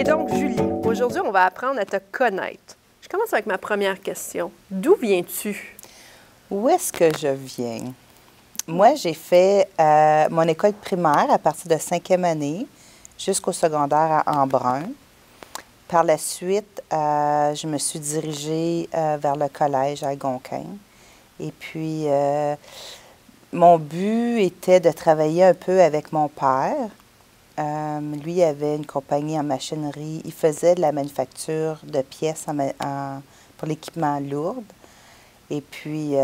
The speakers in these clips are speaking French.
Et donc, Julie, aujourd'hui, on va apprendre à te connaître. Je commence avec ma première question. D'où viens-tu? Où est-ce que je viens? Moi, j'ai fait mon école primaire à partir de 5e année jusqu'au secondaire à Embrun. Par la suite, je me suis dirigée vers le collège à Algonquin. Et puis, mon but était de travailler un peu avec mon père. Lui avait une compagnie en machinerie. Il faisait de la manufacture de pièces pour l'équipement lourd. Et puis,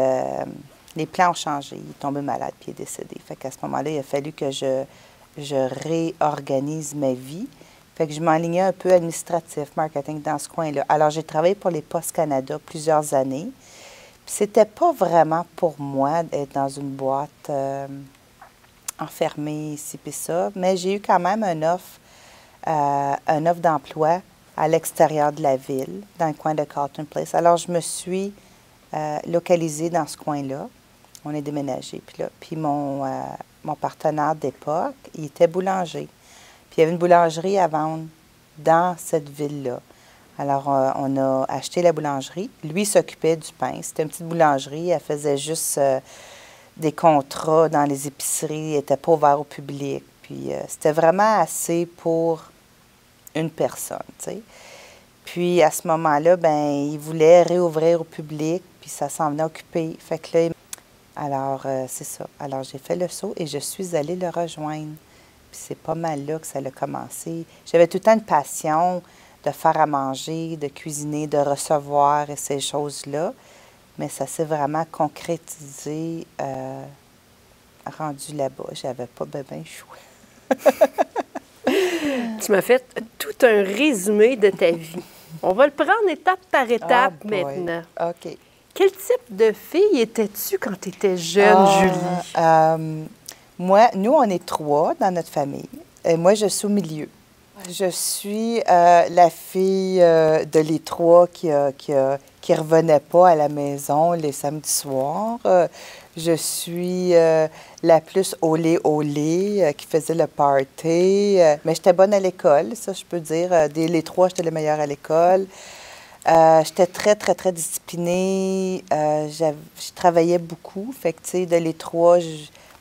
les plans ont changé. Il est tombé malade puis il est décédé. Fait qu'à ce moment-là, il a fallu que je réorganise ma vie. Fait que je m'enlignais un peu administratif, marketing dans ce coin-là. Alors, j'ai travaillé pour les Postes Canada plusieurs années. Puis, c'était pas vraiment pour moi d'être dans une boîte enfermée ici puis ça. Mais j'ai eu quand même un offre d'emploi à l'extérieur de la ville, dans le coin de Carleton Place. Alors, je me suis localisée dans ce coin-là. On est déménagé. Puis mon partenaire d'époque, il était boulanger. Puis il y avait une boulangerie à vendre dans cette ville-là. Alors, on a acheté la boulangerie. Lui s'occupait du pain. C'était une petite boulangerie. Elle faisait juste des contrats dans les épiceries. Elle n'était pas ouverte au public. Puis c'était vraiment assez pour une personne, tu sais. Puis à ce moment-là, bien, il voulait réouvrir au public, puis ça s'en venait occupé. Fait que là, alors, c'est ça. Alors, j'ai fait le saut et je suis allée le rejoindre. Puis c'est pas mal là que ça a commencé. J'avais tout le temps une passion de faire à manger, de cuisiner, de recevoir et ces choses-là. Mais ça s'est vraiment concrétisé rendu là-bas. J'avais pas ben choix. Tu m'as fait tout un résumé de ta vie. On va le prendre étape par étape maintenant. OK. Quel type de fille étais-tu quand tu étais jeune, Julie? Nous, on est 3 dans notre famille. Et moi, je suis au milieu. Je suis la fille de les 3 qui revenait pas à la maison les samedis soirs. Je suis la plus olé qui faisait le party. Mais j'étais bonne à l'école, ça, je peux dire. Les 3, j'étais la meilleure à l'école. J'étais très, très, très disciplinée. Je travaillais beaucoup. Fait que, tu sais, de les 3,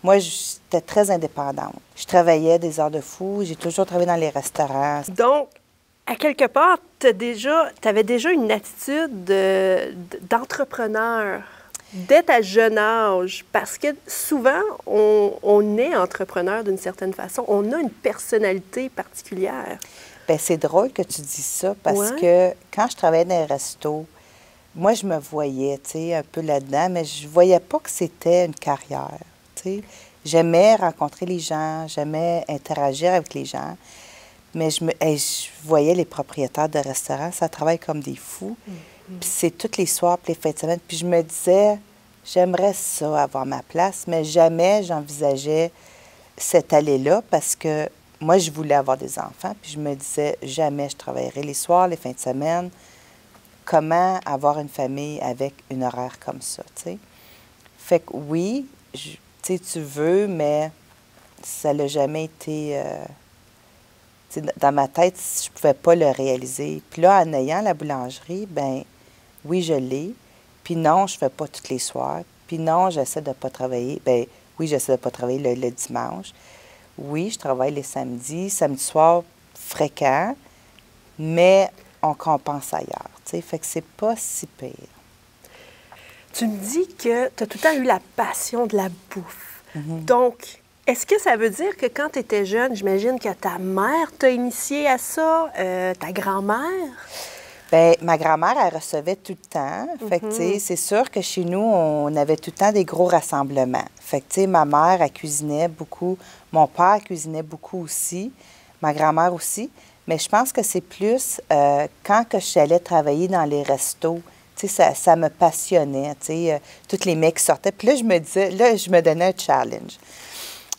moi, j'étais très indépendante. Je travaillais des heures de fou. J'ai toujours travaillé dans les restaurants. Donc, à quelque part, tu avais déjà une attitude d'entrepreneur dès ta jeune âge. Parce que souvent, on est entrepreneur d'une certaine façon. On a une personnalité particulière. Bien, c'est drôle que tu dises ça parce que quand je travaillais dans les restos, moi, je me voyais, tu sais, un peu là-dedans, mais je voyais pas que c'était une carrière, tu sais. J'aimais rencontrer les gens, j'aimais interagir avec les gens, mais je voyais les propriétaires de restaurants, ça travaille comme des fous. Puis c'est tous les soirs, puis les fins de semaine. Puis je me disais, j'aimerais ça, avoir ma place, mais jamais j'envisageais cette allée-là parce que moi, je voulais avoir des enfants, puis je me disais, jamais je travaillerai les soirs, les fins de semaine. Comment avoir une famille avec une horaire comme ça, tu sais? Fait que oui, tu sais, tu veux, mais ça n'a jamais été... dans ma tête, je ne pouvais pas le réaliser. Puis là, en ayant la boulangerie, ben oui, je l'ai. Puis non, je ne fais pas tous les soirs. Puis non, j'essaie de ne pas travailler. Ben oui, j'essaie de ne pas travailler le dimanche. Oui, je travaille les samedis soir fréquent, mais on compense ailleurs, tu sais, fait que c'est pas si pire. Tu me dis que tu as tout le temps eu la passion de la bouffe. Donc, est-ce que ça veut dire que quand tu étais jeune, j'imagine que ta mère t'a initié à ça, ta grand-mère? Bien, ma grand-mère, elle recevait tout le temps. Fait que, tu sais, c'est sûr que chez nous, on avait tout le temps des gros rassemblements. Fait que, tu sais, ma mère, elle cuisinait beaucoup. Mon père cuisinait beaucoup aussi. Ma grand-mère aussi. Mais je pense que c'est plus quand que j'allais travailler dans les restos. Tu sais, ça me passionnait, tu sais, tous les mecs qui sortaient. Puis là, je me disais, là, je me donnais un challenge.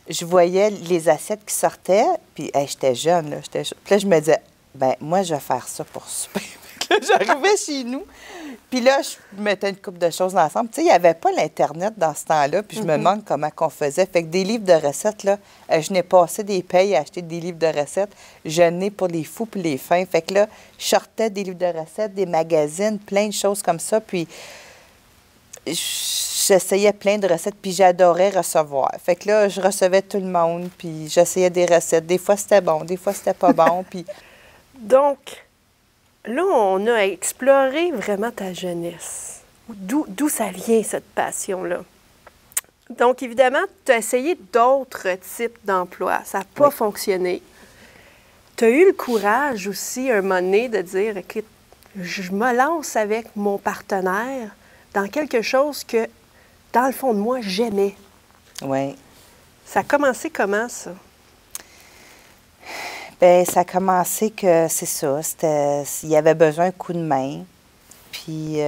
Je voyais les assiettes qui sortaient, puis hey, j'étais jeune, là. Puis là, je me disais, ben moi, je vais faire ça pour souper. Là, j'arrivais chez nous, puis là, je mettais une couple de choses ensemble. Tu sais, il n'y avait pas l'Internet dans ce temps-là, puis je me demande comment qu'on faisait. Fait que des livres de recettes, là, je n'ai passé des payes à acheter des livres de recettes. Je n'ai pour les fous puis les fins. Fait que là, je sortais des livres de recettes, des magazines, plein de choses comme ça, puis j'essayais plein de recettes, puis j'adorais recevoir. Fait que là, je recevais tout le monde, puis j'essayais des recettes. Des fois, c'était bon, des fois, c'était pas bon, puis... Donc, là, on a exploré vraiment ta jeunesse. D'où ça vient, cette passion-là? Donc, évidemment, tu as essayé d'autres types d'emplois. Ça n'a pas fonctionné. Tu as eu le courage aussi, un moment donné, de dire, écoute, je me lance avec mon partenaire dans quelque chose que, dans le fond de moi, j'aimais. Oui. Ça a commencé comment, ça? Bien, ça a commencé que, c'est ça, il y avait besoin d'un coup de main. Puis,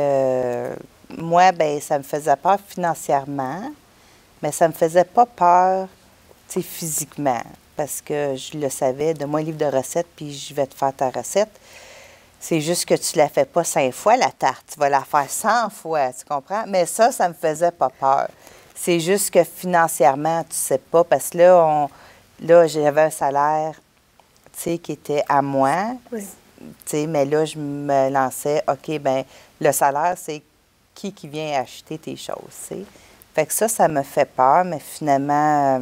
moi, bien, ça me faisait peur financièrement, mais ça me faisait pas peur, tu sais, physiquement, parce que je le savais, donne-moi un livre de recettes, puis je vais te faire ta recette. C'est juste que tu la fais pas 5 fois, la tarte. Tu vas la faire 100 fois, tu comprends? Mais ça me faisait pas peur. C'est juste que financièrement, tu sais pas, parce que là, j'avais un salaire, tu sais, qui était à moi. Oui. Tu sais, mais là, je me lançais, OK, bien, le salaire, c'est qui vient acheter tes choses, tu sais. Fait que ça me fait peur, mais finalement,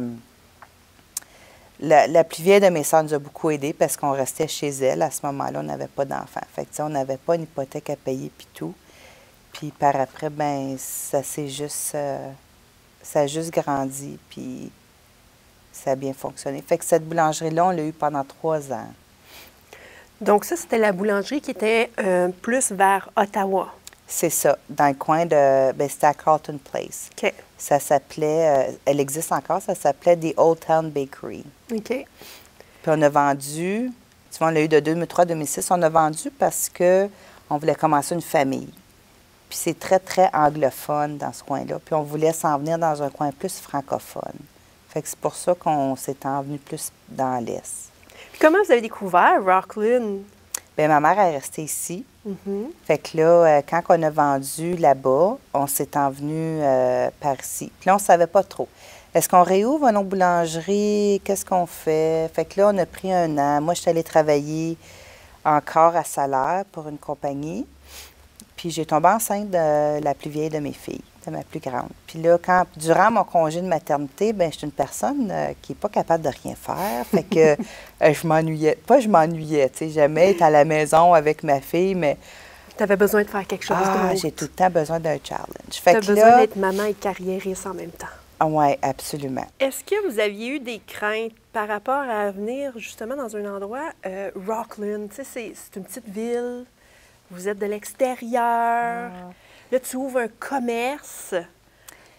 la plus vieille de mes sœurs nous a beaucoup aidés parce qu'on restait chez elle. À ce moment-là, on n'avait pas d'enfants. Fait que, tu sais, on n'avait pas une hypothèque à payer, puis tout. Puis par après, ben ça a juste grandi, puis ça a bien fonctionné. Fait que cette boulangerie-là, on l'a eue pendant 3 ans. Donc ça, c'était la boulangerie qui était plus vers Ottawa. C'est ça, dans le coin de... Bien, c'était à Carlton Place. OK. Ça s'appelait... elle existe encore, ça s'appelait The Old Town Bakery. OK. Puis on a vendu... Tu vois, on l'a eu de 2003 à 2006. On a vendu parce que on voulait commencer une famille. Puis c'est très, très anglophone dans ce coin-là. Puis on voulait s'en venir dans un coin plus francophone. Fait que c'est pour ça qu'on s'est envenu plus dans l'Est. Puis comment vous avez découvert Rockland? Bien, ma mère est restée ici. Fait que là, quand on a vendu là-bas, on s'est envenu par ici. Puis là, on ne savait pas trop. Est-ce qu'on réouvre une autre boulangerie? Qu'est-ce qu'on fait? Fait que là, on a pris 1 an. Moi, je suis allée travailler encore à salaire pour une compagnie. Puis j'ai tombé enceinte de la plus vieille de mes filles, de ma plus grande. Puis là, durant mon congé de maternité, bien, je suis une personne qui n'est pas capable de rien faire. Fait que je m'ennuyais. Pas je m'ennuyais, tu sais, j'aimais être à la maison avec ma fille, mais... Tu avais besoin de faire quelque chose d'autre. J'ai tout le temps besoin d'un challenge. Tu as besoin d'être maman et carriériste en même temps. Oui, absolument. Est-ce que vous aviez eu des craintes par rapport à venir justement dans un endroit, Rockland? Tu sais, c'est une petite ville, vous êtes de l'extérieur, là, tu ouvres un commerce.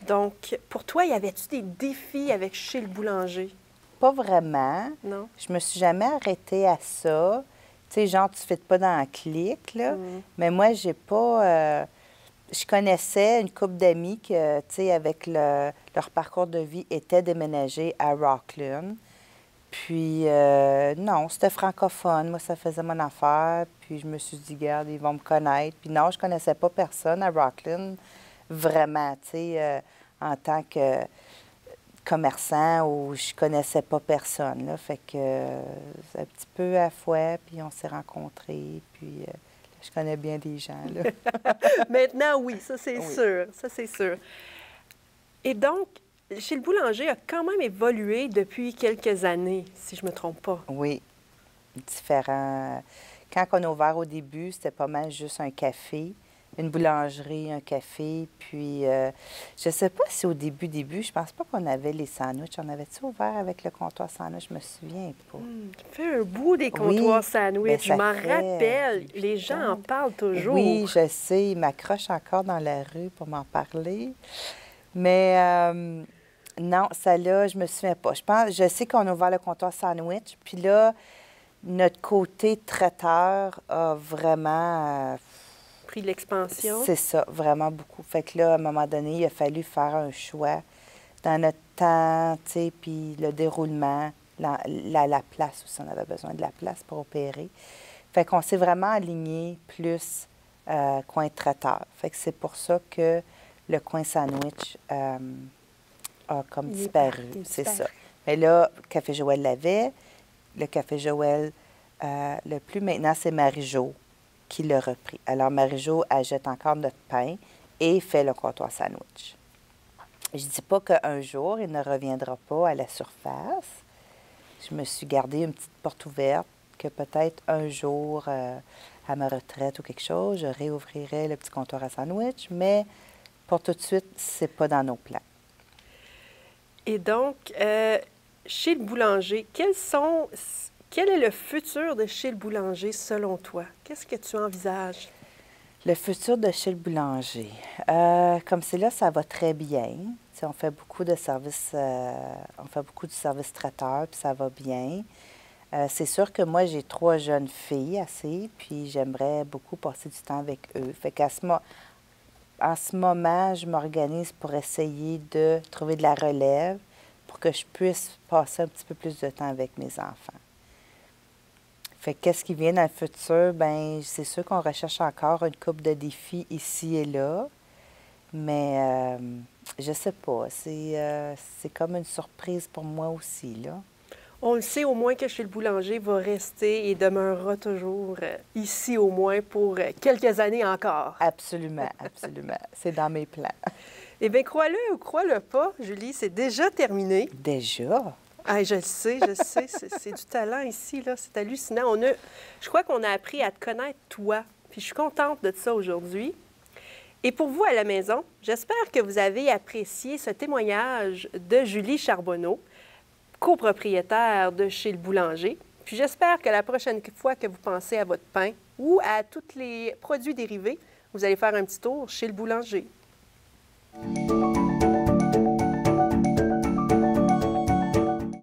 Donc, pour toi, y avait-tu des défis avec chez le boulanger? Pas vraiment. Non. Je me suis jamais arrêtée à ça. Tu sais, genre, tu ne fites pas dans la clique, là. Mais moi, j'ai pas... je connaissais une couple d'amis que, tu sais, avec leur parcours de vie, étaient déménagés à Rockland. Puis, non, c'était francophone. Moi, ça faisait mon affaire. Puis, je me suis dit, regarde, ils vont me connaître. Puis, non, je connaissais pas personne à Rockland, vraiment, tu sais, en tant que commerçant où je connaissais pas personne, là. Fait que, un petit peu à la fois, puis on s'est rencontrés. Puis, je connais bien des gens, là. Maintenant, oui, ça, c'est sûr. Ça, c'est sûr. Et donc, chez le boulanger a quand même évolué depuis quelques années, si je ne me trompe pas. Oui, différent. Quand on a ouvert au début, c'était pas mal juste un café, une boulangerie, un café. Puis, je sais pas si au début, je pense pas qu'on avait les sandwichs. On avait-tu ouvert avec le comptoir sandwich? Je me souviens pas. Tu fais un bout des comptoirs sandwich. Je m'en fait rappelle. Les gens en parlent toujours. Oui, je sais. Ils m'accrochent encore dans la rue pour m'en parler. Mais non, ça là, je me souviens pas. Je sais qu'on a ouvert le comptoir sandwich. Puis là, notre côté traiteur a vraiment... pris de l'expansion. C'est ça, vraiment beaucoup. Fait que là, à un moment donné, il a fallu faire un choix dans notre temps, tu sais, puis le déroulement, la place aussi, on avait besoin de la place pour opérer. Fait qu'on s'est vraiment aligné plus coin traiteur. Fait que c'est pour ça que le coin sandwich a comme disparu. C'est ça. Mais là, Café Joël l'avait. Le Café Joël, le plus maintenant, c'est Marie-Jo qui l'a repris. Alors, Marie-Jo achète encore notre pain et fait le comptoir sandwich. Je ne dis pas qu'un jour, il ne reviendra pas à la surface. Je me suis gardé une petite porte ouverte que peut-être un jour, à ma retraite ou quelque chose, je réouvrirai le petit comptoir à sandwich, mais pour tout de suite, c'est pas dans nos plans. Et donc, chez le boulanger, quel est le futur de chez le boulanger selon toi? Qu'est-ce que tu envisages? Le futur de chez le boulanger. Comme c'est là, ça va très bien. T'sais, on fait beaucoup de services, traiteur, puis ça va bien. C'est sûr que moi, j'ai 3 jeunes filles assez, puis j'aimerais beaucoup passer du temps avec eux. Fait qu'en ce moment, je m'organise pour essayer de trouver de la relève pour que je puisse passer un petit peu plus de temps avec mes enfants. Fait que qu'est-ce qui vient dans le futur? Bien, c'est sûr qu'on recherche encore une couple de défis ici et là, mais je sais pas. C'est comme une surprise pour moi aussi, là. On le sait au moins que chez le boulanger va rester et demeurera toujours ici au moins pour quelques années encore. Absolument, absolument. C'est dans mes plans. Eh bien, crois-le ou crois-le pas, Julie, c'est déjà terminé. Déjà? Ah, je le sais, c'est du talent ici, là, c'est hallucinant. Je crois qu'on a appris à te connaître, toi, puis je suis contente de ça aujourd'hui. Et pour vous à la maison, j'espère que vous avez apprécié ce témoignage de Julie Charbonneau, copropriétaire de chez le boulanger. Puis j'espère que la prochaine fois que vous pensez à votre pain ou à tous les produits dérivés, vous allez faire un petit tour chez le boulanger.